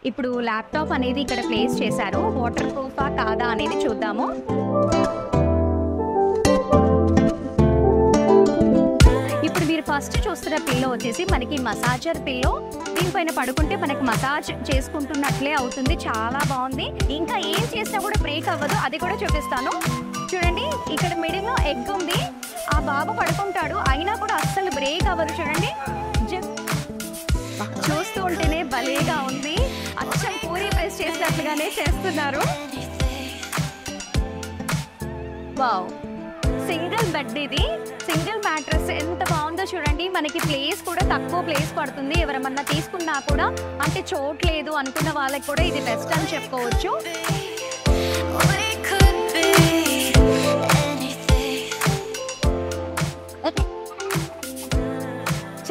ఇప్పుడు ల్యాప్టాప్ అనేది ఇక్కడ ప్లేస్ చేశారు. వాటర్ ప్రూఫా కాదా అనేది చూద్దాము. ఇప్పుడు మీరు ఫస్ట్ చూస్తున్న పిల్లో వచ్చేసి మనకి మసాజర్ పిల్లో. దీనిపైన పడుకుంటే మనకి మసాజ్ చేసుకుంటున్నట్లే అవుతుంది. చాలా బాగుంది. ఇంకా ఏం చేసినా కూడా బ్రేక్ అవ్వదు, అది కూడా చూపిస్తాను. చూడండి, ఇక్కడ మిడిల్లో ఎగ్ ఉంది. ఆ బాబు పడుకుంటాడు, అయినా కూడా అస్సలు బ్రేక్ అవ్వదు. చూడండి, చూస్తూ ఉంటేనే భలేగా ఉంది. అచ్చం పూరి ప్రెస్ చేసినట్లుగానే చేస్తున్నారు. వావ్, సింగిల్ బెడ్, ఇది సింగిల్ మ్యాట్రెస్. ఎంత బాగుందో చూడండి. మనకి ప్లేస్ కూడా తక్కువ ప్లేస్ పడుతుంది. ఎవరమన్నా తీసుకున్నా కూడా అంటే చోట్లేదు అనుకున్న వాళ్ళకి కూడా ఇది బెస్ట్ అని చెప్పుకోవచ్చు.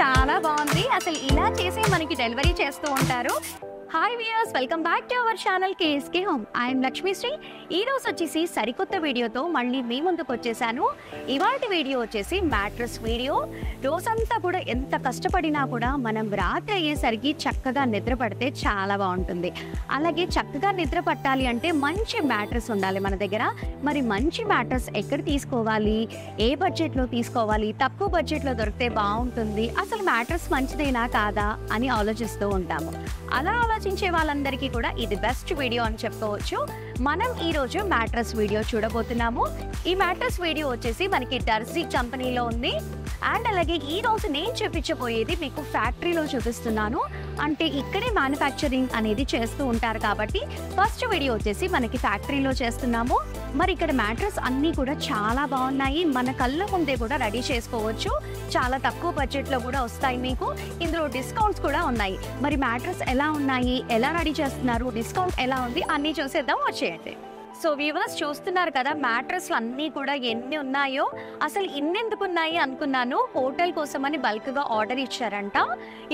చాలా బాగుంది. అసలు ఇలా చేసి మనకి డెలివరీ చేస్తూ ఉంటారు. Hi viewers, welcome back to our channel KSK home. I'm Lakshmisri. ఈరోజు వచ్చేసి సరికొత్త వీడియోతో మళ్ళీ మీ ముందుకు వచ్చేసాను. ఇవాటి వీడియో వచ్చేసి మ్యాట్రెస్ వీడియో. రోజంతా కూడా ఎంత కష్టపడినా కూడా మనం రాత్రి అయ్యేసరికి చక్కగా నిద్ర పడితే చాలా బాగుంటుంది. అలాగే చక్కగా నిద్ర పట్టాలి అంటే మంచి మ్యాట్రెస్ ఉండాలి మన దగ్గర. మరి మంచి మ్యాట్రెస్ ఎక్కడ తీసుకోవాలి, ఏ బడ్జెట్లో తీసుకోవాలి, తక్కువ బడ్జెట్లో దొరికితే బాగుంటుంది, అసలు మ్యాట్రెస్ మంచిదేనా కాదా అని ఆలోచిస్తూ ఉంటాము. అలా ఆలోచించే వాళ్ళందరికీ కూడా ఇది బెస్ట్ వీడియో అని చెప్పుకోవచ్చు. మనం ఈరోజు మ్యాట్రెస్ వీడియో చూడబోతున్నాము. ఈ మ్యాట్రెస్ వీడియో వచ్చేసి మనకి టర్సీ కంపెనీలో ఉంది. అండ్ అలాగే ఈ రోజు నేను చూపించబోయేది మీకు ఫ్యాక్టరీలో చూపిస్తున్నాను. అంటే ఇక్కడే మ్యానుఫ్యాక్చరింగ్ అనేది చేస్తూ ఉంటారు కాబట్టి ఫస్ట్ వీడియో వచ్చేసి మనకి ఫ్యాక్టరీలో చేస్తున్నాము. మరి ఇక్కడ మ్యాట్రెస్ అన్నీ కూడా చాలా బాగున్నాయి. మన కళ్ళ ముందే కూడా రెడీ చేసుకోవచ్చు. చాలా తక్కువ బడ్జెట్లో కూడా వస్తాయి మీకు. ఇందులో డిస్కౌంట్స్ కూడా ఉన్నాయి. మరి మ్యాట్రెస్ ఎలా ఉన్నాయి, ఎలా రెడీ చేస్తున్నారు, డిస్కౌంట్ ఎలా ఉంది అన్నీ చూసేద్దాం, వచ్చేయండి. సో వ్యూవర్స్ చూస్తున్నారు కదా, మ్యాట్రెస్లు అన్నీ కూడా ఎన్ని ఉన్నాయో. అసలు ఇన్నెందుకు ఉన్నాయి అనుకున్నాను. హోటల్ కోసం అని బల్క్గా ఆర్డర్ ఇచ్చారంట.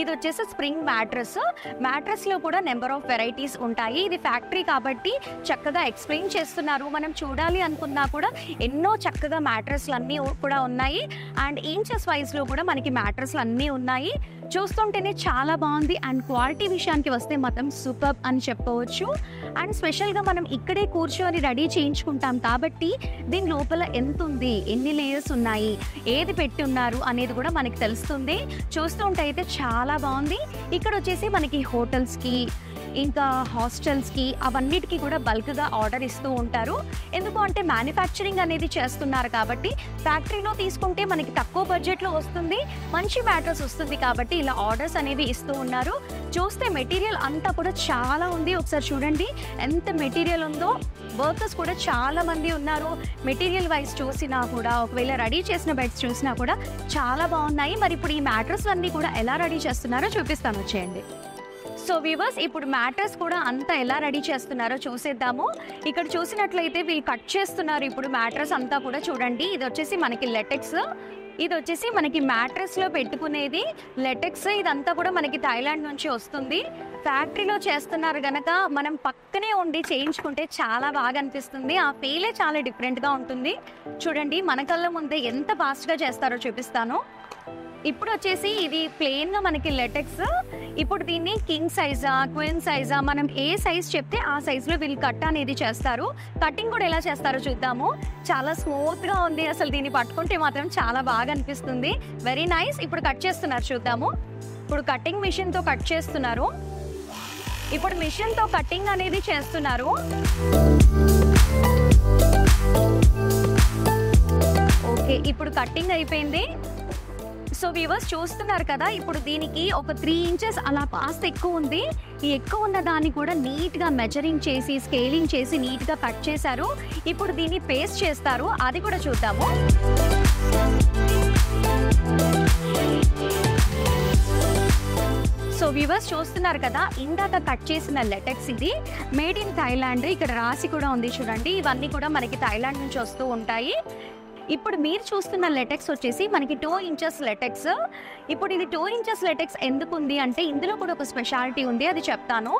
ఇది వచ్చేసి స్ప్రింగ్ మ్యాట్రెస్. మ్యాట్రెస్లో కూడా నెంబర్ ఆఫ్ వెరైటీస్ ఉంటాయి. ఇది ఫ్యాక్టరీ కాబట్టి చక్కగా ఎక్స్ప్లెయిన్ చేస్తున్నారు. మనం చూడాలి అనుకున్నా కూడా ఎన్నో చక్కగా మ్యాట్రెస్లు అన్నీ కూడా ఉన్నాయి. అండ్ ఇంచెస్ వైజ్లో కూడా మనకి మ్యాట్రెస్లు అన్నీ ఉన్నాయి. చూస్తుంటేనే చాలా బాగుంది. అండ్ క్వాలిటీ విషయానికి వస్తే మాత్రం సూపర్ అని చెప్పుకోవచ్చు. అండ్ స్పెషల్గా మనం ఇక్కడే కూర్చొని రెడీ చేయించుకుంటాం కాబట్టి దీని లోపల ఎంత ఉంది, ఎన్ని లేయర్స్ ఉన్నాయి, ఏది పెట్టి ఉన్నారు అనేది కూడా మనకి తెలుస్తుంది. చూస్తుంటే అయితే చాలా బాగుంది. ఇక్కడ వచ్చేసి మనకి హోటల్స్కి ఇంకా హాస్టల్స్కి అవన్నిటికీ కూడా బల్క్గా ఆర్డర్ ఇస్తూ ఉంటారు. ఎందుకు అంటే మ్యానుఫ్యాక్చరింగ్ అనేది చేస్తున్నారు కాబట్టి ఫ్యాక్టరీలో తీసుకుంటే మనకి తక్కువ బడ్జెట్లో వస్తుంది, మంచి మ్యాట్రెస్ వస్తుంది కాబట్టి ఇలా ఆర్డర్స్ అనేవి ఇస్తూ ఉన్నారు. చూస్తే మెటీరియల్ అంతా కూడా చాలా ఉంది. ఒకసారి చూడండి ఎంత మెటీరియల్ ఉందో. వర్కర్స్ కూడా చాలా మంది ఉన్నారు. మెటీరియల్ వైజ్ చూసినా కూడా, ఒకవేళ రెడీ చేసిన బెడ్స్ చూసినా కూడా చాలా బాగున్నాయి. మరి ఇప్పుడు ఈ మ్యాట్రెస్ అన్నీ కూడా ఎలా రెడీ చేస్తున్నారో చూపిస్తాను, వచ్చేయండి. సో వ్యూవర్స్, ఇప్పుడు మ్యాట్రెస్ కూడా అంతా ఎలా రెడీ చేస్తున్నారో చూసేద్దాము. ఇక్కడ చూసినట్లయితే వీళ్ళు కట్ చేస్తున్నారు ఇప్పుడు మ్యాట్రెస్ అంతా కూడా. చూడండి, ఇది వచ్చేసి మనకి లెటెక్స్, ఇది వచ్చేసి మనకి మ్యాట్రెస్లో పెట్టుకునేది లెటెక్స్. ఇదంతా కూడా మనకి థాయిలాండ్ నుంచి వస్తుంది. ఫ్యాక్టరీలో చేస్తున్నారు గనక మనం పక్కనే ఉండి చేయించుకుంటే చాలా బాగా అనిపిస్తుంది. ఆ ఫీలే చాలా డిఫరెంట్గా ఉంటుంది. చూడండి, మన కళ్ళ ముందే ఎంత ఫాస్ట్గా చేస్తారో చూపిస్తాను. ఇప్పుడు వచ్చేసి ఇది ప్లెయిన్గా మనకి లెటెక్స్. ఇప్పుడు దీన్ని కింగ్ సైజా, క్వీన్ సైజా, మనం ఏ సైజ్ చెప్తే ఆ సైజులో వీళ్ళు కట్ అనేది చేస్తారు. కటింగ్ కూడా ఎలా చేస్తారో చూద్దాము. చాలా స్మూత్గా ఉంది. అసలు దీన్ని పట్టుకుంటే మాత్రం చాలా బాగా అనిపిస్తుంది. Very nice. ఇప్పుడు కట్ చేస్తున్నారు, చూద్దాము. ఇప్పుడు కటింగ్ మిషన్తో కట్ చేస్తున్నారు. ఇప్పుడు మిషన్తో కటింగ్ అనేది చేస్తున్నారు. ఓకే, ఇప్పుడు కటింగ్ అయిపోయింది. సో వ్యూవర్స్ చూస్తున్నారు కదా, ఇప్పుడు దీనికి ఒక 3 ఇంచెస్ అలా కాస్త ఎక్కువ ఉంది. ఈ ఎక్కువ ఉన్న దాన్ని కూడా నీట్గా మెజరింగ్ చేసి, స్కేలింగ్ చేసి నీట్గా కట్ చేశారు. ఇప్పుడు దీన్ని పేస్ట్ చేస్తారు, అది కూడా చూద్దాము. సో వ్యూవర్స్ చూస్తున్నారు కదా, ఇందాక కట్ చేసిన లెటెక్స్ ఇది మేడ్ ఇన్ థాయిలాండ్. ఇక్కడ రాసి కూడా ఉంది చూడండి. ఇవన్నీ కూడా మనకి థాయిలాండ్ నుంచి వస్తూ ఉంటాయి. ఇప్పుడు మీరు చూస్తున్న లెటెక్స్ వచ్చేసి మనకి 2 ఇంచెస్ లెటెక్స్. ఇప్పుడు ఇది 2 ఇంచెస్ లెటెక్స్ ఎందుకు ఉంది అంటే ఇందులో కూడా ఒక స్పెషాలిటీ ఉంది, అది చెప్తాను.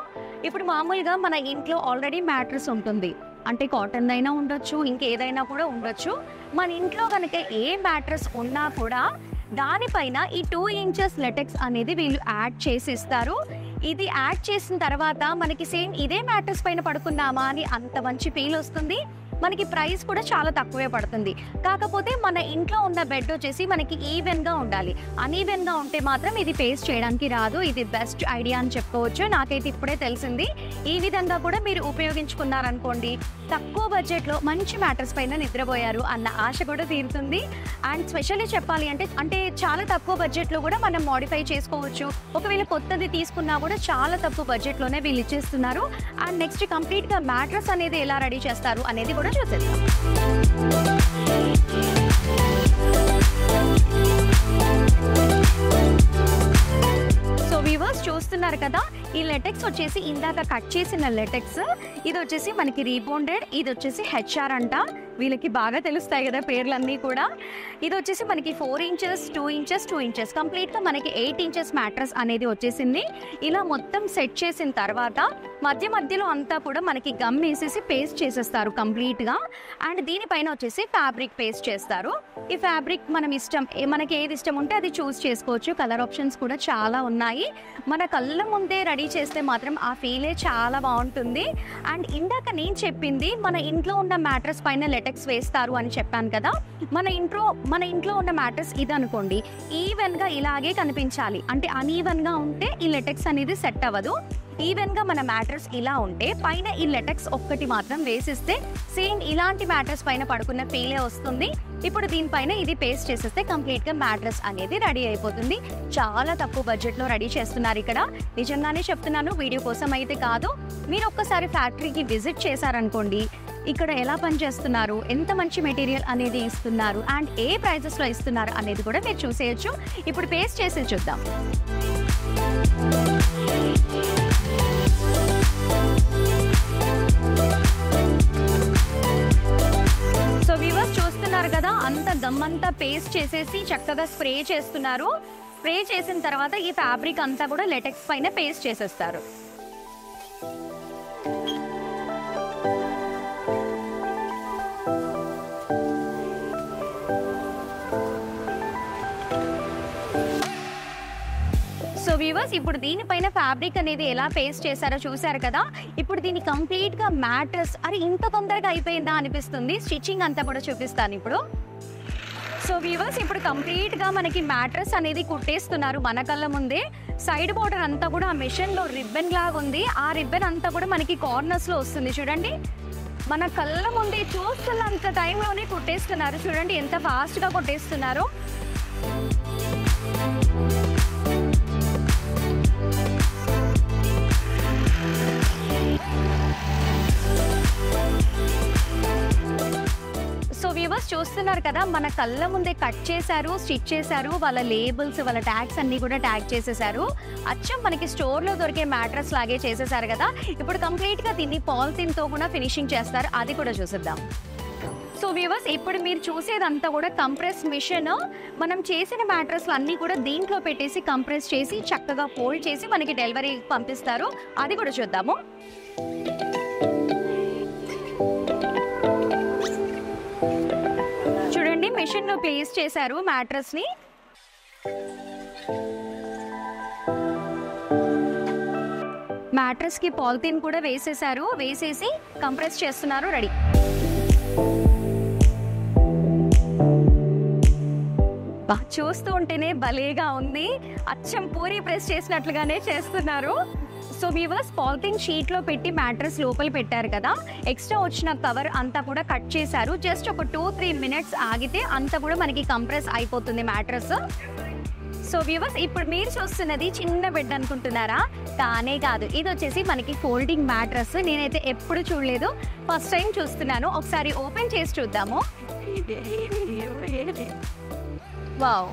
ఇప్పుడు మామూలుగా మన ఇంట్లో ఆల్రెడీ మ్యాట్రెస్ ఉంటుంది. అంటే కాటన్ అయినా ఉండొచ్చు, ఇంకేదైనా కూడా ఉండొచ్చు. మన ఇంట్లో కనుక ఏ మ్యాట్రెస్ ఉన్నా కూడా దానిపైన ఈ 2 ఇంచెస్ లెటెక్స్ అనేది వీళ్ళు యాడ్ చేసి ఇస్తారు. ఇది యాడ్ చేసిన తర్వాత మనకి సేమ్ ఇదే మ్యాట్రెస్ పైన పడుకున్నామా అని అంత మంచి ఫీల్ వస్తుంది. మనకి ప్రైస్ కూడా చాలా తక్కువే పడుతుంది. కాకపోతే మన ఇంట్లో ఉన్న బెడ్ వచ్చేసి మనకి ఈవెన్గా ఉండాలి. అన్ఈవెన్గా ఉంటే మాత్రం ఇది ఫేస్ చేయడానికి రాదు. ఇది బెస్ట్ ఐడియా అని చెప్పుకోవచ్చు. నాకైతే ఇప్పుడే తెలిసింది. ఈ విధంగా కూడా మీరు ఉపయోగించుకున్నారనుకోండి, తక్కువ బడ్జెట్లో మంచి మ్యాట్రెస్ పైన నిద్రపోయారు అన్న ఆశ కూడా తీరుతుంది. అండ్ స్పెషల్లీ చెప్పాలి అంటే చాలా తక్కువ బడ్జెట్లో కూడా మనం మోడిఫై చేసుకోవచ్చు. ఒకవేళ కొత్తది తీసుకున్నా కూడా చాలా తక్కువ బడ్జెట్లోనే వీళ్ళు ఇచ్చేస్తున్నారు. అండ్ నెక్స్ట్ కంప్లీట్గా మ్యాట్రెస్ అనేది ఎలా రెడీ చేస్తారు అనేది కూడా చూసేద్దాం. సో వ్యూవర్స్ చూస్తున్నారు కదా, ఈ లెటెక్స్ వచ్చేసి ఇందాక కట్ చేసిన లెటెక్స్. ఇది వచ్చేసి మనకి రీబౌండెడ్, ఇది వచ్చేసి హెచ్ఆర్ అంట. వీళ్ళకి బాగా తెలుస్తాయి కదా పేర్లన్నీ కూడా. ఇది వచ్చేసి మనకి 4 ఇంచెస్ 2 ఇంచెస్ 2 ఇంచెస్ కంప్లీట్గా మనకి 8 ఇంచెస్ మ్యాట్రెస్ అనేది వచ్చేసింది. ఇలా మొత్తం సెట్ చేసిన తర్వాత మధ్యలో అంతా కూడా మనకి గమ్ వేసేసి పేస్ట్ చేసేస్తారు కంప్లీట్గా. అండ్ దీనిపైన వచ్చేసి ఫ్యాబ్రిక్ పేస్ట్ చేస్తారు. ఈ ఫ్యాబ్రిక్ మనం ఇష్టం, మనకి ఏది ఇష్టం ఉంటే అది చూస్ చేసుకోవచ్చు. కలర్ ఆప్షన్స్ కూడా చాలా ఉన్నాయి. మన కళ్ళ ముందే రెడీ చేస్తే మాత్రం ఆ ఫీలే చాలా బాగుంటుంది. అండ్ ఇందాక నేను చెప్పింది మన ఇంట్లో ఉన్న మ్యాట్రెస్ పైన లెటెక్స్ వేస్తారు అని చెప్పాను కదా. మన ఇంట్లో ఉన్న మ్యాట్రెస్ ఇది అనుకోండి, ఈవెన్గా ఇలాగే కనిపించాలి. అంటే అన్ఈవెన్గా ఉంటే ఈ లెటెక్స్ అనేది సెట్ అవ్వదు. ఈవెన్గా మన మ్యాట్రెస్ ఇలా ఉంటే పైన ఈ లెటెక్స్ ఒక్కటి మాత్రం వేసిస్తే సేమ్ ఇలాంటి మ్యాట్రెస్ పైన పడుకున్న ఫీలే వస్తుంది. ఇప్పుడు దీనిపైన ఇది పేస్ట్ చేసేస్తే కంప్లీట్గా మ్యాట్రెస్ అనేది రెడీ అయిపోతుంది. చాలా తక్కువ బడ్జెట్లో రెడీ చేస్తున్నారు ఇక్కడ. నిజంగానే చెప్తున్నాను, వీడియో కోసం అయితే కాదు. మీరు ఒక్కసారి ఫ్యాక్టరీకి విజిట్ చేశారనుకోండి, ఇక్కడ ఎలా పనిచేస్తున్నారు, ఎంత మంచి మెటీరియల్ అనేది ఇస్తున్నారు, అండ్ ఏ ప్రైజెస్లో ఇస్తున్నారు అనేది కూడా మీరు చూసేయచ్చు. ఇప్పుడు పేస్ట్ చేసి చూద్దాం. సో వ్యూవర్స్ చూస్తున్నారు కదా, అంత గమ్మంతా పేస్ట్ చేసేసి చక్కగా స్ప్రే చేస్తున్నారు. స్ప్రే చేసిన తర్వాత ఈ ఫ్యాబ్రిక్ అంతా కూడా లెటెక్స్ పైన పేస్ట్ చేసేస్తారు. సో వ్యూవర్స్ ఇప్పుడు దీనిపైన ఫ్యాబ్రిక్ అనేది ఎలా పేస్ట్ చేశారో చూసారు కదా. ఇప్పుడు దీన్ని కంప్లీట్గా మ్యాట్రెస్ ఇంత తొందరగా అయిపోయిందా అనిపిస్తుంది. స్టిచ్చింగ్ అంతా కూడా చూపిస్తాను ఇప్పుడు. సో వ్యూవర్స్ ఇప్పుడు కంప్లీట్గా మనకి మ్యాట్రెస్ అనేది కుట్టేస్తున్నారు మన కళ్ళ ముందే. సైడ్ బోర్డర్ అంతా కూడా ఆ మిషన్లో రిబ్బన్ లాగా ఉంది. ఆ రిబ్బన్ అంతా కూడా మనకి కార్నర్స్లో వస్తుంది చూడండి. మన కళ్ళ ముందే చూస్తున్నంత టైంలోనే కుట్టేస్తున్నారు. చూడండి ఎంత ఫాస్ట్గా కుట్టేస్తున్నారు. సో వ్యూవర్స్ చూస్తున్నారు కదా, మన కళ్ళ ముందే కట్ చేశారు, స్టిచ్ చేశారు. వాళ్ళ లేబుల్స్, వాళ్ళ ట్యాగ్స్ అన్నీ కూడా ట్యాగ్ చేసేసారు. అచ్చం మనకి స్టోర్లో దొరికే మ్యాట్రెస్ లాగే చేసేసారు కదా. ఇప్పుడు కంప్లీట్గా దీన్ని పాలిథిన్తో కూడా ఫినిషింగ్ చేస్తారు. అది కూడా చూసేద్దాం. సో వ్యూవర్స్ ఇప్పుడు మీరు చూసేదంతా కూడా కంప్రెస్ మిషన్. మనం చేసిన మ్యాట్రెస్లు అన్నీ కూడా దీంట్లో పెట్టేసి కంప్రెస్ చేసి చక్కగా ఫోల్డ్ చేసి మనకి డెలివరీ పంపిస్తారు. అది కూడా చూద్దాము. చూడండి మెషిన్లో ప్లేస్ చేశారు మ్యాట్రెస్ని. మ్యాట్రెస్కి పాలిథిన్ కూడా వేసేసారు. వేసేసి కంప్రెస్ చేస్తున్నారు. రెడీ. చూస్తూ ఉంటేనే భలేగా ఉంది. అచ్చం పూరి ప్రెస్ చేసినట్లుగానే చేస్తున్నారు. సో వ్యూవర్స్ పాలిథిన్ షీట్లో పెట్టి మ్యాట్రెస్ లోపల పెట్టారు కదా. ఎక్స్ట్రా వచ్చిన కవర్ అంతా కూడా కట్ చేశారు. జస్ట్ ఒక 2-3 మినిట్స్ ఆగితే అంతా కూడా మనకి కంప్రెస్ అయిపోతుంది మ్యాట్రెస్. సో వ్యూవర్స్ ఇప్పుడు మీరు చూస్తున్నది చిన్న బెడ్ అనుకుంటున్నారా? కానే కాదు, ఇది వచ్చేసి మనకి ఫోల్డింగ్ మ్యాట్రెస్. నేనైతే ఎప్పుడు చూడలేదు, ఫస్ట్ టైం చూస్తున్నాను. ఒకసారి ఓపెన్ చేసి చూద్దాము. వావ్,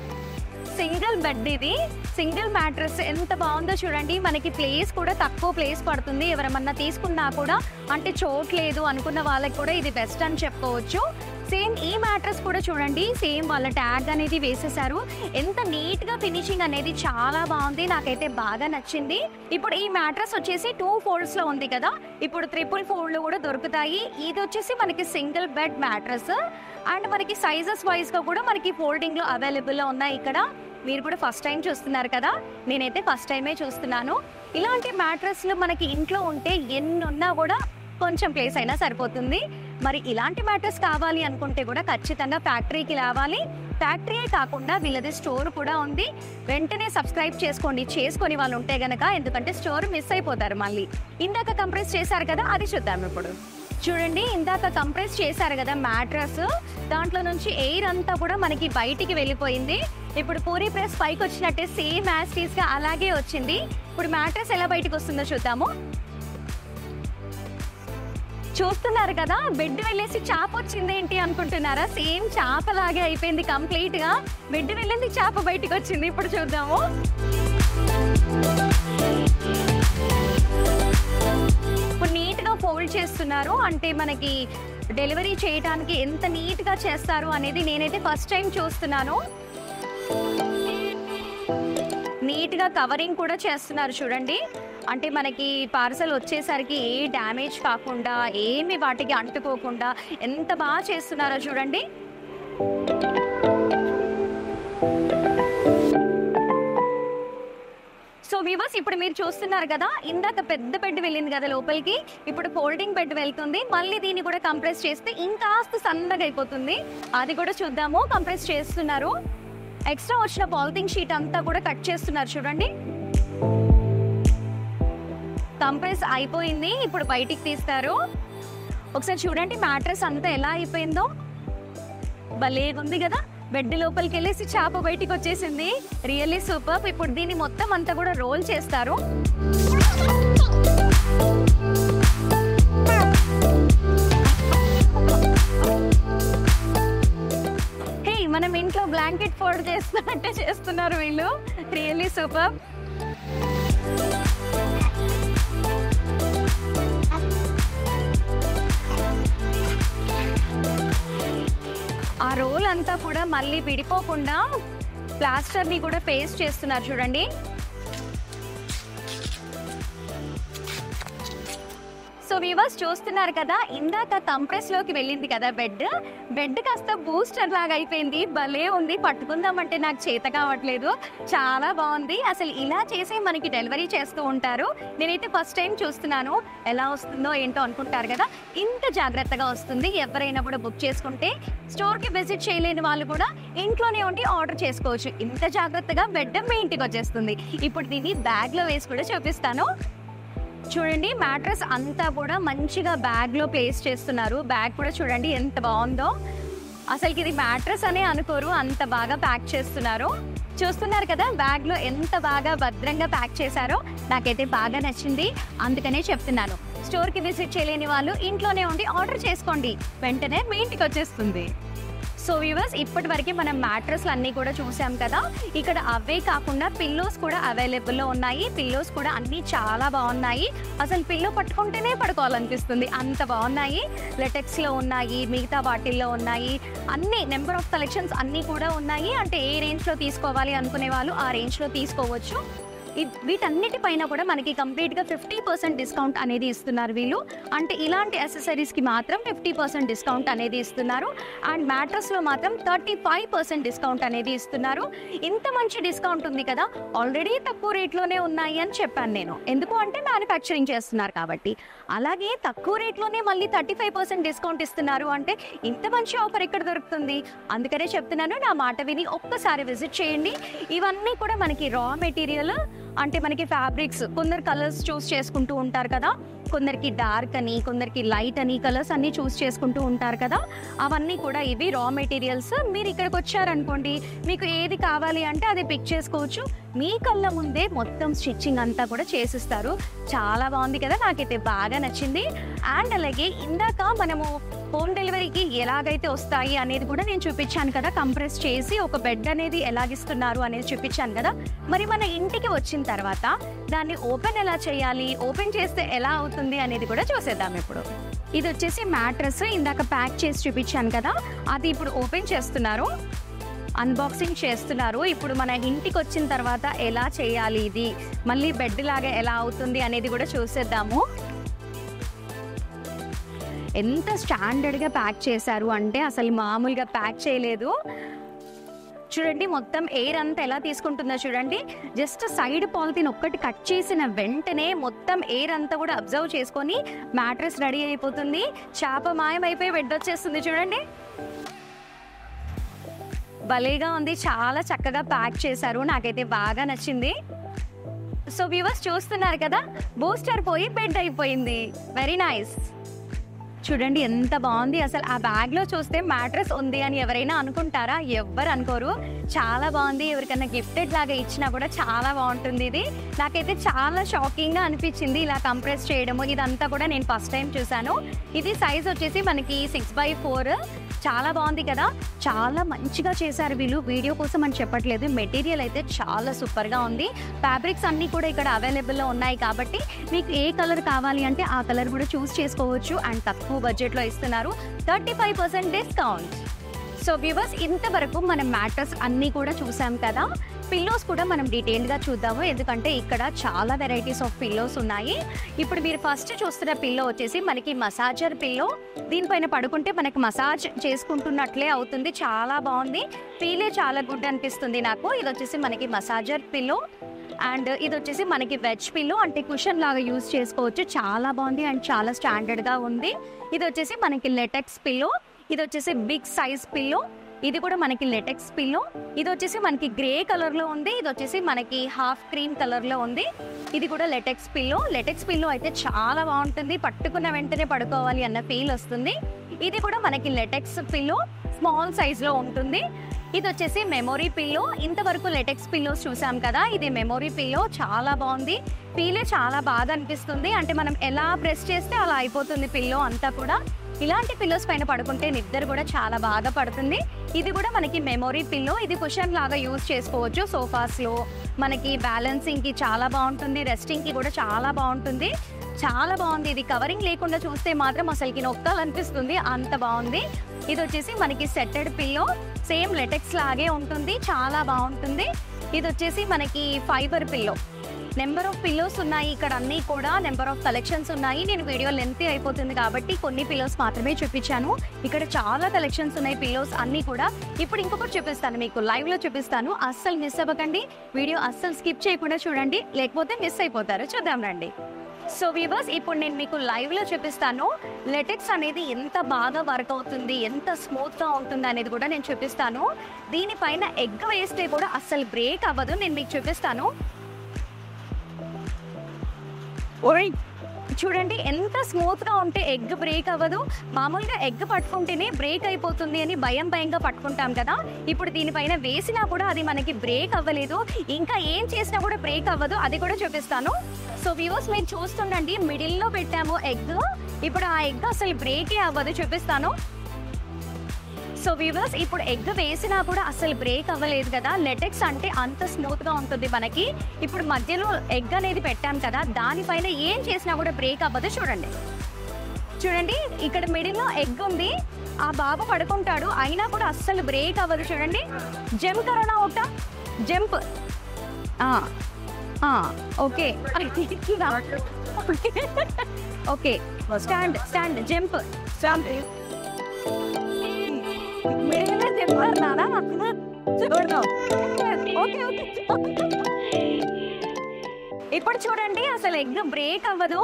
సింగిల్ బెడ్ ఇది, సింగిల్ మ్యాట్రెస్ ఎంత బాగుందో చూడండి. మనకి ప్లేస్ కూడా తక్కువ ప్లేస్ పడుతుంది. ఎవరమన్నా తీసుకున్నా కూడా అంటే చోట్లేదు అనుకున్న వాళ్ళకి కూడా ఇది బెస్ట్ అని చెప్పుకోవచ్చు. సేమ్ ఈ మ్యాట్రెస్ కూడా చూడండి, సేమ్ వాళ్ళ ట్యాగ్ అనేది వేసేసారు. ఎంత నీట్గా ఫినిషింగ్ అనేది చాలా బాగుంది. నాకైతే బాగా నచ్చింది. ఇప్పుడు ఈ మ్యాట్రెస్ వచ్చేసి 2 ఫోల్డ్స్లో ఉంది కదా, ఇప్పుడు 3 ఫోల్డ్లు కూడా దొరుకుతాయి. ఇది వచ్చేసి మనకి సింగిల్ బెడ్ మ్యాట్రెస్. అండ్ మనకి సైజెస్ వైజ్గా కూడా మనకి ఫోల్డింగ్లో అవైలబుల్లో ఉన్నాయి. ఇక్కడ మీరు కూడా ఫస్ట్ టైం చూస్తున్నారు కదా, నేనైతే ఫస్ట్ టైమే చూస్తున్నాను. ఇలాంటి మ్యాట్రెస్లు మనకి ఇంట్లో ఉంటే ఎన్నున్నా కూడా కొంచెం ప్లేస్ అయినా సరిపోతుంది. మరి ఇలాంటి మ్యాట్రెస్ కావాలి అనుకుంటే కూడా ఖచ్చితంగా ఫ్యాక్టరీకి రావాలి. ఫ్యాక్టరీయే కాకుండా వీళ్ళది స్టోర్ కూడా ఉంది. వెంటనే సబ్స్క్రైబ్ చేసుకొని వాళ్ళు ఉంటే గనక, ఎందుకంటే స్టోర్ మిస్ అయిపోతారు మళ్ళీ. ఇందాక కంప్రెస్ చేశారు కదా, అది చూద్దాం ఇప్పుడు. చూడండి, ఇందాక కంప్రెస్ చేశారు కదా మ్యాట్రెస్, దాంట్లో నుంచి ఎయిర్ అంతా కూడా మనకి బయటికి వెళ్ళిపోయింది. ఇప్పుడు పూరీ ప్రెస్ పైకి వచ్చినట్టే సేమ్ యాజ్ టీస్ గా అలాగే వచ్చింది. ఇప్పుడు మ్యాట్రెస్ ఎలా బయటకు వస్తుందో చూద్దాము. చూస్తున్నారు కదా, బెడ్ వెళ్ళేసి చాప వచ్చింది ఏంటి అనుకుంటున్నారా? సేమ్ చాపలాగే అయిపోయింది కంప్లీట్ గా. బెడ్ వెళ్ళింది, చాప బయటకు వచ్చింది. ఇప్పుడు చూద్దాము. ఇప్పుడు నీట్ గా ఫోల్డ్ చేస్తున్నారు, అంటే మనకి డెలివరీ చేయడానికి ఎంత నీట్ గా చేస్తారు అనేది నేనైతే ఫస్ట్ టైం చూస్తున్నాను. నీట్ గా కవరింగ్ కూడా చేస్తున్నారు చూడండి. అంటే మనకి పార్సల్ వచ్చేసరికి ఏ డ్యామేజ్ కాకుండా, ఏమి వాటికి అంటుకోకుండా ఎంత బాగా చేస్తున్నారో చూడండి. సో వ్యూవర్స్, ఇప్పుడు మీరు చూస్తున్నారు కదా, ఇందాక పెద్ద బెడ్ వెళ్ళింది కదా లోపలికి, ఇప్పుడు ఫోల్డింగ్ బెడ్ వెళ్తుంది. మళ్ళీ దీన్ని కూడా కంప్రెస్ చేస్తే ఇంకాస్త సన్నగా అయిపోతుంది. అది కూడా చూద్దాము. కంప్రెస్ చేస్తున్నారు. ఎక్స్ట్రా వచ్చిన పాలిథిన్ షీట్ అంతా కూడా కట్ చేస్తున్నారు చూడండి. కంప్రెస్ అయిపోయింది, ఇప్పుడు బయటికి తీస్తారు. ఒకసారి చూడండి మ్యాట్రెస్ అంతా ఎలా అయిపోయిందో, భలే ఉంది కదా. బెడ్ లోపలికి వెళ్ళేసి చాప బయటికి వచ్చేసింది. Really super. ఇప్పుడు దీన్ని మొత్తం అంతా కూడా రోల్ చేస్తారు. హే, మనం ఇంట్లో బ్లాంకెట్ ఫోల్డ్ చేస్తున్నట్టే చేస్తున్నారు వీళ్ళు. Really super. ఆ రోల్ అంతా కూడా మళ్ళీ విడిపోకుండా ప్లాస్టర్ని కూడా పేస్ట్ చేస్తున్నారు చూడండి. సో వ్యూవర్స్, చూస్తున్నారు కదా, ఇందాక కంప్రెస్ లోకి వెళ్ళింది కదా బెడ్ కాస్త బూస్టర్ లాగా అయిపోయింది. భలే ఉంది. పట్టుకుందామంటే నాకు చేత కావట్లేదు. చాలా బాగుంది. అసలు ఇలా చేసి మనకి డెలివరీ చేస్తూ ఉంటారు. నేనైతే ఫస్ట్ టైం చూస్తున్నాను. ఎలా వస్తుందో ఏంటో అనుకుంటారు కదా, ఇంత జాగ్రత్తగా వస్తుంది. ఎవరైనా కూడా బుక్ చేసుకుంటే స్టోర్కి విజిట్ చేయలేని వాళ్ళు కూడా ఇంట్లోనే ఉండి ఆర్డర్ చేసుకోవచ్చు. ఇంత జాగ్రత్తగా బెడ్ మీ ఇంటికి వచ్చేస్తుంది. ఇప్పుడు దీన్ని బ్యాగ్లో వేసి కూడా చూపిస్తాను. చూడండి, మ్యాట్రెస్ అంతా కూడా మంచిగా బ్యాగ్లో ప్లేస్ చేస్తున్నారు. బ్యాగ్ కూడా చూడండి ఎంత బాగుందో. అసలుకి ఇది మ్యాట్రెస్ అనే అనుకోరు, అంత బాగా ప్యాక్ చేస్తున్నారు. చూస్తున్నారు కదా, బ్యాగ్లో ఎంత బాగా భద్రంగా ప్యాక్ చేశారో. నాకైతే బాగా నచ్చింది, అందుకనే చెప్తున్నాను. స్టోర్కి విజిట్ చేయలేని వాళ్ళు ఇంట్లోనే ఉండి ఆర్డర్ చేసుకోండి, వెంటనే మీ ఇంటికి వచ్చేస్తుంది. సో వ్యూవర్స్, ఇప్పటి వరకు మనం మ్యాట్రెస్లు అన్నీ కూడా చూసాం కదా. ఇక్కడ అవే కాకుండా పిల్లోస్ కూడా అవైలబుల్లో ఉన్నాయి. పిల్లోస్ కూడా అన్నీ చాలా బాగున్నాయి. అసలు పిల్లో పట్టుకుంటేనే పడుకోవాలనిపిస్తుంది, అంత బాగున్నాయి. లెటెక్స్లో ఉన్నాయి, మిగతా వాటిల్లో ఉన్నాయి. అన్ని నెంబర్ ఆఫ్ కలెక్షన్స్ అన్నీ కూడా ఉన్నాయి. అంటే ఏ రేంజ్లో తీసుకోవాలి అనుకునే వాళ్ళు ఆ రేంజ్లో తీసుకోవచ్చు. వీటన్నిటిపైన కూడా మనకి కంప్లీట్గా 50% డిస్కౌంట్ అనేది ఇస్తున్నారు వీళ్ళు. అంటే ఇలాంటి యాక్సెసరీస్కి మాత్రం 50% డిస్కౌంట్ అనేది ఇస్తున్నారు. అండ్ మ్యాట్రెస్లో మాత్రం 35% డిస్కౌంట్ అనేది ఇస్తున్నారు. ఇంత మంచి డిస్కౌంట్ ఉంది కదా, ఆల్రెడీ తక్కువ రేట్లోనే ఉన్నాయి అని చెప్పాను నేను. ఎందుకు అంటే మ్యానుఫ్యాక్చరింగ్ చేస్తున్నారు కాబట్టి. అలాగే తక్కువ రేట్లోనే మళ్ళీ 35% డిస్కౌంట్ ఇస్తున్నారు అంటే ఇంత మంచి ఆఫర్ ఎక్కడ దొరుకుతుంది? అందుకనే చెప్తున్నాను, నా మాట విని ఒక్కసారి విజిట్ చేయండి. ఇవన్నీ కూడా మనకి రా మెటీరియల్, అంటే మనకి ఫ్యాబ్రిక్స్, కొందరు కలర్స్ చూస్ చేసుకుంటూ ఉంటారు కదా, కొందరికి డార్క్ అని, కొందరికి లైట్ అని, కలర్స్ అన్నీ చూస్ చేసుకుంటూ ఉంటారు కదా. అవన్నీ కూడా ఇవి రా మెటీరియల్స్. మీరు ఇక్కడికి వచ్చారనుకోండి, మీకు ఏది కావాలి అంటే అది పిక్ చేసుకోవచ్చు. మీ కళ్ళ ముందే మొత్తం స్టిచ్చింగ్ అంతా కూడా చేసిస్తారు. చాలా బాగుంది కదా, నాకైతే బాగా నచ్చింది. అండ్ అలాగే ఇందాక మనము హోమ్ డెలివరీకి ఎలాగైతే వస్తాయి అనేది కూడా నేను చూపించాను కదా. కంప్రెస్ చేసి ఒక బెడ్ అనేది ఎలాగిస్తున్నారు అనేది చూపించాను కదా. మరి మన ఇంటికి వచ్చిన తర్వాత దాన్ని ఓపెన్ ఎలా చేయాలి, ఓపెన్ చేస్తే ఎలా అవుతుంది అనేది కూడా చూసేద్దాం ఇప్పుడు. ఇది వచ్చేసి మ్యాట్రెస్, ఇందాక ప్యాక్ చేసి చూపించాను కదా, అది ఇప్పుడు ఓపెన్ చేస్తున్నారు, అన్బాక్సింగ్ చేస్తున్నారు. ఇప్పుడు మన ఇంటికి వచ్చిన తర్వాత ఎలా చేయాలి, ఇది మళ్ళీ బెడ్ లాగా ఎలా అవుతుంది అనేది కూడా చూసేద్దాము. ఎంత స్టాండర్డ్గా ప్యాక్ చేశారు అంటే అసలు మామూలుగా ప్యాక్ చేయలేదు. చూడండి మొత్తం ఎయిర్ అంతా ఎలా తీసుకుంటుందో చూడండి. జస్ట్ సైడ్ పాలిథిన్ ఒక్కటి కట్ చేసిన వెంటనే మొత్తం ఎయిర్ అంతా కూడా అబ్జర్వ్ చేసుకొని మ్యాట్రెస్ రెడీ అయిపోతుంది. చేప మాయమైపోయి బెడ్ వచ్చేస్తుంది చూడండి. భలేగా ఉంది, చాలా చక్కగా ప్యాక్ చేశారు, నాకైతే బాగా నచ్చింది. సో వ్యూవర్స్ చూస్తున్నారు కదా, బూస్టర్ పోయి బెడ్ అయిపోయింది. Very nice. చూడండి ఎంత బాగుంది. అసలు ఆ బ్యాగ్లో చూస్తే మ్యాట్రెస్ ఉంది అని ఎవరైనా అనుకుంటారా? ఎవ్వరు అనుకోరు. చాలా బాగుంది. ఎవరికైనా గిఫ్టెడ్ లాగా ఇచ్చినా కూడా చాలా బాగుంటుంది. ఇది నాకైతే చాలా షాకింగ్గా అనిపించింది. ఇలా కంప్రెస్ చేయడము ఇదంతా కూడా నేను ఫస్ట్ టైం చూసాను. ఇది సైజ్ వచ్చేసి మనకి 6x4. చాలా బాగుంది కదా, చాలా మంచిగా చేశారు వీళ్ళు. వీడియో కోసం అని చెప్పట్లేదు, మెటీరియల్ అయితే చాలా సూపర్గా ఉంది. ఫ్యాబ్రిక్స్ అన్నీ కూడా ఇక్కడ అవైలబుల్లో ఉన్నాయి కాబట్టి మీకు ఏ కలర్ కావాలి అంటే ఆ కలర్ కూడా చూస్ చేసుకోవచ్చు. అండ్ తక్కువ బడ్జెట్లో ఇస్తున్నారు, 35% డిస్కౌంట్. సో వ్యూవర్స్, ఇంతవరకు మనం మ్యాట్రెస్ అన్నీ కూడా చూసాం కదా. పిల్లోస్ కూడా మనం డీటెయిల్గా చూద్దాము, ఎందుకంటే ఇక్కడ చాలా వెరైటీస్ ఆఫ్ పిల్లోస్ ఉన్నాయి. ఇప్పుడు మీరు ఫస్ట్ చూస్తున్న పిల్లో వచ్చేసి మనకి మసాజర్ పిల్లో. దీనిపైన పడుకుంటే మనకి మసాజ్ చేసుకుంటున్నట్లే అవుతుంది. చాలా బాగుంది, ఫీలే చాలా గుడ్ అనిపిస్తుంది నాకు. ఇది వచ్చేసి మనకి మసాజర్ పిల్లో. అండ్ ఇది వచ్చేసి మనకి వెజ్ పిల్లో, అంటే కుషన్ లాగా యూజ్ చేసుకోవచ్చు. చాలా బాగుంది అండ్ చాలా స్టాండర్డ్గా ఉంది. ఇది వచ్చేసి మనకి లెటెక్స్ పిల్లో. ఇది వచ్చేసి బిగ్ సైజ్ పిల్లో. ఇది కూడా మనకి లెటెక్స్ పిల్లో. ఇది వచ్చేసి మనకి గ్రే కలర్లో ఉంది. ఇది వచ్చేసి మనకి హాఫ్ క్రీమ్ కలర్లో ఉంది. ఇది కూడా లెటెక్స్ పిల్లో. లెటెక్స్ పిల్లో అయితే చాలా బాగుంటుంది, పట్టుకున్న వెంటనే పడుకోవాలి అన్న ఫీల్ వస్తుంది. ఇది కూడా మనకి లెటెక్స్ పిల్లో, స్మాల్ సైజ్లో ఉంటుంది. ఇది వచ్చేసి మెమొరీ పిల్లో. ఇంతవరకు లెటెక్స్ పిల్లోస్ చూసాం కదా, ఇది మెమొరీ పిల్లో. చాలా బాగుంది, ఫీలే చాలా బాగా అనిపిస్తుంది. అంటే మనం ఎలా ప్రెస్ చేస్తే అలా అయిపోతుంది పిల్లో అంతా కూడా. ఇలాంటి పిల్లోస్ పైన పడుకుంటే నిద్ర కూడా చాలా బాగా పడుతుంది. ఇది కూడా మనకి మెమొరీ పిల్లో. ఇది కుషన్ లాగా యూజ్ చేసుకోవచ్చు సోఫాస్లో. మనకి బ్యాలెన్సింగ్కి చాలా బాగుంటుంది, రెస్టింగ్కి కూడా చాలా బాగుంటుంది. చాలా బాగుంది. ఇది కవరింగ్ లేకుండా చూస్తే మాత్రం అసలుకి నొక్కాలనిపిస్తుంది, అంత బాగుంది. ఇది వచ్చేసి మనకి సెట్టెడ్ పిల్లో, సేమ్ లెటెక్స్ లాగే ఉంటుంది, చాలా బాగుంటుంది. ఇది వచ్చేసి మనకి fibre pillow. Number of pillows ఉన్నాయి ఇక్కడ, అన్నీ కూడా నెంబర్ ఆఫ్ కలెక్షన్స్ ఉన్నాయి. నేను వీడియో లెంతీ అయిపోతుంది కాబట్టి కొన్ని పిల్లోస్ మాత్రమే చూపించాను. ఇక్కడ చాలా కలెక్షన్స్ ఉన్నాయి పిల్లోస్ అన్నీ కూడా. ఇప్పుడు ఇంకొకటి చూపిస్తాను మీకు, లైవ్లో చూపిస్తాను. అస్సలు మిస్ అవ్వకండి, వీడియో అస్సలు స్కిప్ చేయకుండా చూడండి, లేకపోతే మిస్ అయిపోతారు. చూద్దాం రండి. సో వ్యూవర్స్, ఇప్పుడు నేను మీకు లైవ్లో చూపిస్తాను. లెటెక్స్ అనేది ఎంత బాగా వర్క్ అవుతుంది, ఎంత స్మూత్గా ఉంటుంది అనేది కూడా నేను చూపిస్తాను. దీనిపైన ఎగ్ వేస్తే కూడా అస్సలు బ్రేక్ అవ్వదు, నేను మీకు చూపిస్తాను. చూడండి ఎంత స్మూత్గా ఉంటే ఎగ్ బ్రేక్ అవ్వదు. మామూలుగా ఎగ్ పట్టుకుంటేనే బ్రేక్ అయిపోతుంది అని భయంగా పట్టుకుంటాం కదా. ఇప్పుడు దీనిపైన వేసినా కూడా అది మనకి బ్రేక్ అవ్వలేదు, ఇంకా ఏం చేసినా కూడా బ్రేక్ అవ్వదు, అది కూడా చూపిస్తాను. సో వ్యూవర్స్, మీరు చూస్తుండండి, మిడిల్లో పెట్టాము ఎగ్. ఇప్పుడు ఆ ఎగ్ అసలు బ్రేకే అవ్వదు, చూపిస్తాను. సో వ్యూవర్స్, ఇప్పుడు ఎగ్ వేసినా కూడా అసలు బ్రేక్ అవ్వలేదు కదా. లెటెక్స్ అంటే అంత స్మూత్గా ఉంటుంది మనకి. ఇప్పుడు మధ్యలో ఎగ్ అనేది పెట్టాం కదా, దానిపైన ఏం చేసినా కూడా బ్రేక్ అవ్వదు. చూడండి చూడండి, ఇక్కడ మిడిల్లో ఎగ్ ఉంది, ఆ బాబు పడుకుంటాడు, అయినా కూడా అస్సలు బ్రేక్ అవ్వదు. చూడండి, జంప్ కరోనా ఒకట jump. Okay okay, stand stand jump stand. ఇప్పుడు చూడండి, అసలు ఎగ్ బ్రేక్ అవ్వదు.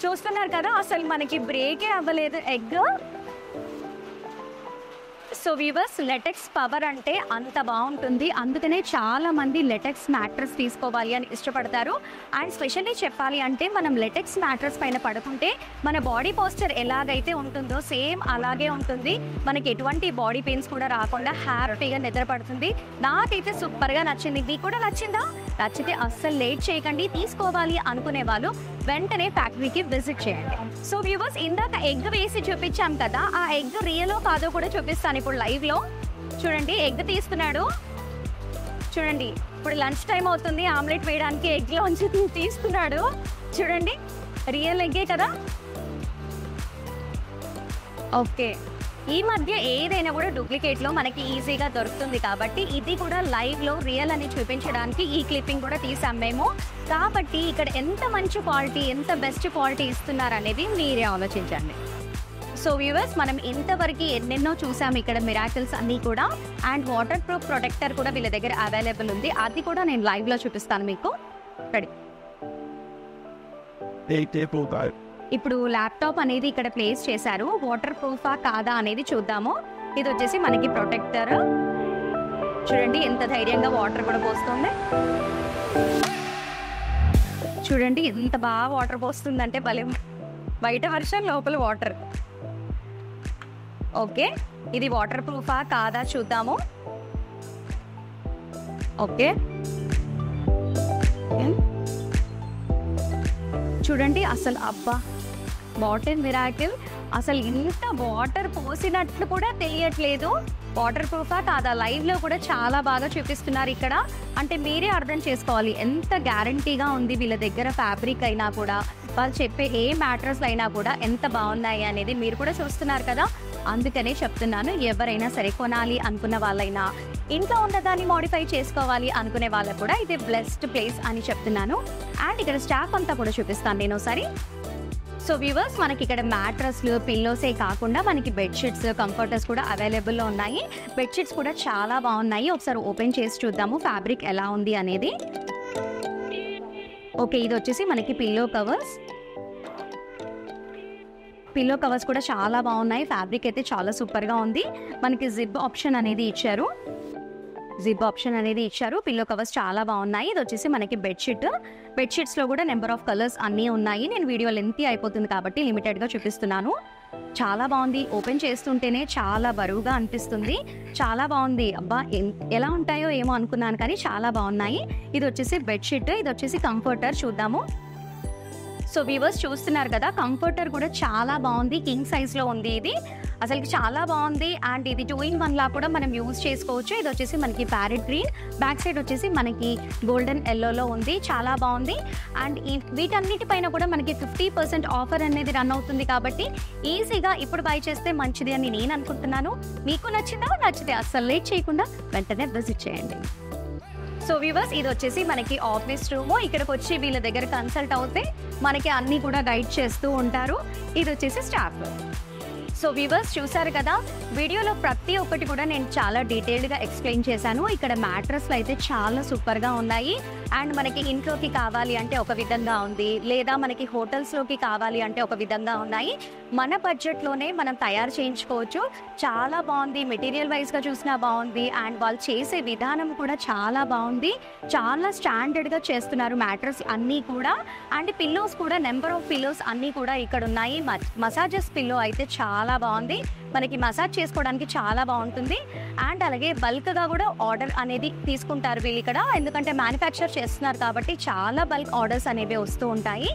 చూస్తున్నారు కదా, అసలు మనకి బ్రేకే అవ్వలేదు egg. So viewers, latex power అంటే అంత బాగుంటుంది, అందుకనే చాలా మంది లెటెక్స్ మ్యాట్రెస్ తీసుకోవాలి అని ఇష్టపడతారు. అండ్ స్పెషల్లీ చెప్పాలి అంటే మనం లెటెక్స్ మ్యాట్రెస్ పైన పడుకుంటే మన బాడీ పోస్చర్ ఎలాగైతే ఉంటుందో సేమ్ అలాగే ఉంటుంది. మనకి ఎటువంటి బాడీ పెయిన్స్ కూడా రాకుండా హ్యాపీగా నిద్ర పడుతుంది. నాకైతే సూపర్గా నచ్చింది. మీకు కూడా నచ్చిందా? నచ్చితే అస్సలు లేట్ చేయకండి. తీసుకోవాలి అనుకునే వాళ్ళు వెంటనే ఫ్యాక్టరీకి విజిట్ చేయండి. సో వ్యూవర్స్, ఇందాక ఎగ్ వేసి చూపించాం కదా, ఆ ఎగ్ రియలో కాదో కూడా చూపిస్తాను ఇప్పుడు లైవ్లో. చూడండి, ఎగ్ తీస్తున్నాడు. చూడండి, ఇప్పుడు లంచ్ టైం అవుతుంది, ఆమ్లెట్ వేయడానికి ఎగ్లోంచి తీస్తున్నాడు. చూడండి, రియల్ ఎగ్గే కదా. ఓకే, ఈ మధ్య ఏదైనా కూడా డూప్లికేట్లో మనకి ఈజీగా దొరుకుతుంది కాబట్టి ఇది కూడా లైవ్లో రియల్ అని చూపించడానికి ఈ క్లిప్పింగ్ కూడా తీసాం మేము. కాబట్టి ఇక్కడ ఎంత మంచి క్వాలిటీ, ఎంత బెస్ట్ క్వాలిటీ ఇస్తున్నారు అనేది మీరే ఆలోచించండి. సో వ్యూవర్స్, మనం ఇంతవరకు ఎన్నెన్నో చూసాము ఇక్కడ మిరాకిల్స్ అన్నీ కూడా. అండ్ వాటర్ ప్రూఫ్ ప్రొటెక్టర్ కూడా వీళ్ళ దగ్గర అవైలబుల్ ఉంది. అది కూడా నేను లైవ్లో చూపిస్తాను మీకు. రెడీ. ఇప్పుడు ల్యాప్టాప్ అనేది ఇక్కడ ప్లేస్ చేశారు. వాటర్ ప్రూఫా కాదా అనేది చూద్దాము. ఇది వచ్చేసి మనకి ప్రొటెక్టర్. చూడండి ఎంత ధైర్యంగా వాటర్ కూడా పోస్తుంది. చూడండి ఎంత బాగా వాటర్ పోస్తుందంటే భలే. బయట వర్షం, లోపల వాటర్. ఓకే, ఇది వాటర్ ప్రూఫా కాదా చూద్దాము. ఓకే, చూడండి అసలు అబ్బా, వాటర్ మిరాకిల్. అసలు ఇంత వాటర్ పోసినట్లు కూడా తెలియట్లేదు. వాటర్ ప్రూఫా కాదా లైవ్లో కూడా చాలా బాగా చూపిస్తున్నారు ఇక్కడ. అంటే మీరే అర్థం చేసుకోవాలి ఎంత గ్యారంటీగా ఉంది వీళ్ళ దగ్గర. ఫ్యాబ్రిక్ అయినా కూడా, వాళ్ళు చెప్పే ఏ మ్యాట్రస్ అయినా కూడా ఎంత బాగున్నాయి అనేది మీరు కూడా చూస్తున్నారు కదా. అందుకనే చెప్తున్నాను, ఎవరైనా సరే కొనాలి అనుకున్న వాళ్ళైనా, ఇంట్లో ఉన్నదాన్ని మోడిఫై చేసుకోవాలి అనుకునే వాళ్ళకు కూడా ఇది బెస్ట్ ప్లేస్ అని చెప్తున్నాను. అండ్ ఇక్కడ స్టాఫ్ అంతా కూడా చూపిస్తాను నేను ఒకసారి. సో వ్యూవర్స్, మనకి ఇక్కడ మ్యాట్రస్లు, పిల్లోసే కాకుండా మనకి బెడ్షీట్స్, కంఫర్టర్స్ కూడా అవైలబుల్లో ఉన్నాయి. బెడ్షీట్స్ కూడా చాలా బాగున్నాయి. ఒకసారి ఓపెన్ చేసి చూద్దాము ఫ్యాబ్రిక్ ఎలా ఉంది అనేది. ఓకే, ఇది వచ్చేసి మనకి పిల్లో కవర్స్. పిల్లో కవర్స్ కూడా చాలా బాగున్నాయి. ఫ్యాబ్రిక్ అయితే చాలా సూపర్గా ఉంది. మనకి జిప్ ఆప్షన్ అనేది ఇచ్చారు. పిల్లో కవర్స్ చాలా బాగున్నాయి. ఇది వచ్చేసి మనకి బెడ్షీట్స్లో కూడా నెంబర్ ఆఫ్ కలర్స్ అన్నీ ఉన్నాయి. నేను వీడియో లెంతీ అయిపోతుంది కాబట్టి లిమిటెడ్గా చూపిస్తున్నాను. చాలా బాగుంది. ఓపెన్ చేస్తుంటేనే చాలా బరువుగా అనిపిస్తుంది. చాలా బాగుంది. అబ్బా, ఎలా ఉంటాయో ఏమో అనుకున్నాను కానీ చాలా బాగున్నాయి. ఇది వచ్చేసి బెడ్షీట్, ఇది వచ్చేసి కంఫర్టర్. చూద్దాము. సో వ్యూవర్స్ చూస్తున్నారు కదా, కంఫర్టర్ కూడా చాలా బాగుంది. కింగ్ సైజ్లో ఉంది. ఇది అసలు చాలా బాగుంది. అండ్ ఇది 2-in-1 లా కూడా మనం యూజ్ చేసుకోవచ్చు. ఇది వచ్చేసి మనకి ప్యారెట్ గ్రీన్, బ్యాక్ సైడ్ వచ్చేసి మనకి గోల్డెన్ ఎల్లోలో ఉంది. చాలా బాగుంది. అండ్ వీటన్నిటిపైన కూడా మనకి 50% ఆఫర్ అనేది రన్ అవుతుంది కాబట్టి ఈజీగా ఇప్పుడు బై చేస్తే మంచిది అని నేను అనుకుంటున్నాను. మీకు నచ్చితే అస్సలు లేట్ చేయకుండా వెంటనే విజిట్ చేయండి. సో వ్యూవర్స్, ఇది వచ్చేసి మనకి ఆఫీస్ రూమ్. ఇక్కడికి వచ్చి వీళ్ళ దగ్గర కన్సల్ట్ అవుతే మనకి అన్నీ కూడా గైడ్ చేస్తూ ఉంటారు. ఇది వచ్చేసి స్టాఫ్. సో వ్యూవర్స్ చూసారు కదా, వీడియోలో ప్రతి ఒక్కటి కూడా నేను చాలా డీటెయిల్డ్గా ఎక్స్ప్లెయిన్ చేశాను. ఇక్కడ మ్యాట్రస్లు అయితే చాలా సూపర్గా ఉన్నాయి. అండ్ మనకి ఇంట్లోకి కావాలి అంటే ఒక విధంగా ఉంది, లేదా మనకి హోటల్స్లోకి కావాలి అంటే ఒక విధంగా ఉన్నాయి. మన బడ్జెట్లోనే మనం తయారు చేయించుకోవచ్చు. చాలా బాగుంది. మెటీరియల్ వైజ్గా చూసినా బాగుంది. అండ్ వాళ్ళు చేసే విధానం కూడా చాలా బాగుంది. చాలా స్టాండర్డ్గా చేస్తున్నారు మ్యాట్రస్ అన్నీ కూడా. అండ్ పిల్లోస్ కూడా నెంబర్ ఆఫ్ పిల్లోస్ అన్నీ కూడా ఇక్కడ ఉన్నాయి. మసాజెస్ పిల్లో అయితే చాలా బాగుంది. మనకి మసాజ్ చేసుకోవడానికి చాలా బాగుంటుంది. అండ్ అలాగే బల్క్గా కూడా ఆర్డర్ అనేది తీసుకుంటారు వీళ్ళు ఇక్కడ. ఎందుకంటే మ్యానుఫ్యాక్చర్ చేస్తున్నారు కాబట్టి చాలా బల్క్ ఆర్డర్స్ అనేవి వస్తూ ఉంటాయి.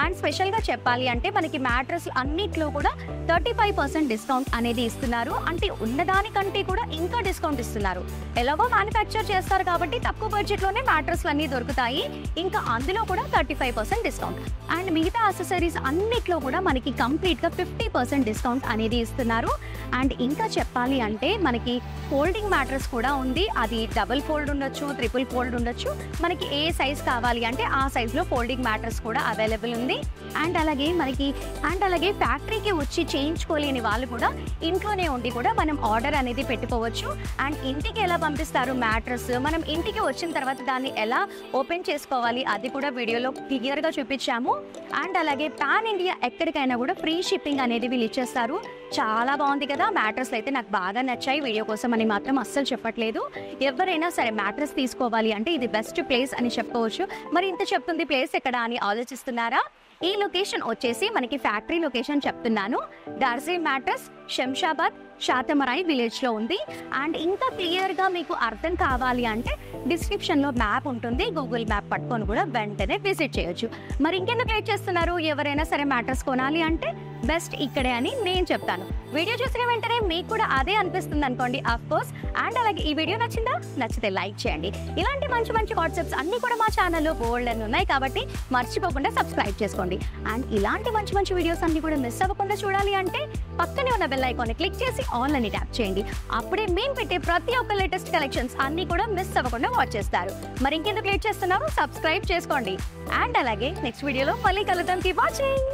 అండ్ స్పెషల్గా చెప్పాలి అంటే మనకి మ్యాట్రస్ అన్నిట్లో కూడా 35% డిస్కౌంట్ అనేది ఇస్తున్నారు. అంటే ఉన్నదానికంటే కూడా ఇంకా డిస్కౌంట్ ఇస్తున్నారు. ఎలాగో మ్యానుఫ్యాక్చర్ చేస్తారు కాబట్టి తక్కువ బడ్జెట్లోనే మ్యాట్రస్లు అన్నీ దొరుకుతాయి. ఇంకా అందులో కూడా 35% డిస్కౌంట్. అండ్ మిగతా యాక్సెసరీస్ అన్నిట్లో కూడా మనకి కంప్లీట్గా 50% డిస్కౌంట్ అనేది ఇస్తున్నారు. అండ్ ఇంకా చెప్పాలి అంటే మనకి ఫోల్డింగ్ మ్యాట్రస్ కూడా ఉంది. అది డబుల్ ఫోల్డ్ ఉండొచ్చు, ట్రిపుల్ ఫోల్డ్ ఉండొచ్చు. మనకి ఏ సైజ్ కావాలి అంటే ఆ సైజ్లో ఫోల్డింగ్ మ్యాట్రస్ కూడా అవైలబుల్ ఉంది. అండ్ అలాగే ఫ్యాక్టరీకి వచ్చి చేయించుకోలేని వాళ్ళు కూడా ఇంట్లోనే ఉండి కూడా మనం ఆర్డర్ అనేది పెట్టుకోవచ్చు. అండ్ ఇంటికి ఎలా పంపిస్తారు మ్యాట్రస్, మనం ఇంటికి వచ్చిన తర్వాత దాన్ని ఎలా ఓపెన్ చేసుకోవాలి అది కూడా వీడియోలో క్లియర్గా చూపించాము. అండ్ అలాగే పాన్ ఇండియా ఎక్కడికైనా కూడా ఫ్రీ షిప్పింగ్ అనేది వీళ్ళు ఇచ్చేస్తారు. చాలా బాగుంది కదా. మ్యాట్రస్లు అయితే నాకు బాగా నచ్చాయి. వీడియో కోసం అని మాత్రం అస్సలు చెప్పట్లేదు. ఎవరైనా సరే మ్యాట్రస్ తీసుకోవాలి అంటే ఇది బెస్ట్ ప్లేస్ అని చెప్పుకోవచ్చు. మరి ఇంత చెప్తుంది ప్లేస్ ఎక్కడ అని ఆలోచిస్తున్నారా? ఈ లొకేషన్ వచ్చేసి మనకి ఫ్యాక్టరీ లొకేషన్ చెప్తున్నాను. డార్జీ మ్యాట్రస్, శంషాబాద్, శాతమరాయి విలేజ్లో ఉంది. అండ్ ఇంకా క్లియర్గా మీకు అర్థం కావాలి అంటే డిస్క్రిప్షన్లో మ్యాప్ ఉంటుంది. గూగుల్ మ్యాప్ పట్టుకొని కూడా వెంటనే విజిట్ చేయొచ్చు. మరి ఇంకెందుకు వెయిట్ చేస్తున్నారు? ఎవరైనా సరే మ్యాట్రస్ కొనాలి అంటే బెస్ట్ ఇక్కడే అని నేను చెప్తాను. వీడియో చూసిన వెంటనే మీకు కూడా అదే అనిపిస్తుంది అనుకోండి, ఆఫ్ కోర్స్. అండ్ అలాగే ఈ వీడియో నచ్చితే లైక్ చేయండి. ఇలాంటి మంచి మంచి కాన్సెప్ట్స్ అన్నీ కూడా మా ఛానల్లో బోల్డ్ అని ఉన్నాయి కాబట్టి మర్చిపోకుండా సబ్స్క్రైబ్ చేసుకోండి. అండ్ ఇలాంటి మంచి మంచి వీడియోస్ అన్ని కూడా మిస్ అవ్వకుండా చూడాలి అంటే పక్కనే ఉన్న బెల్ ఐకాన్ని క్లిక్ చేసి ఆల్ అని ట్యాప్ చేయండి. అప్పుడే మేము పెట్టే ప్రతి ఒక్క లేటెస్ట్ కలెక్షన్స్ అన్ని కూడా మిస్ అవ్వకుండా వాచ్ చేస్తారు. మరి ఇంకెందుకు లేట్ చేస్తున్నారు? సబ్స్క్రైబ్ చేసుకోండి. అండ్ అలాగే నెక్స్ట్ వీడియోలో మళ్ళీ కలుద్దాం. Keep watching.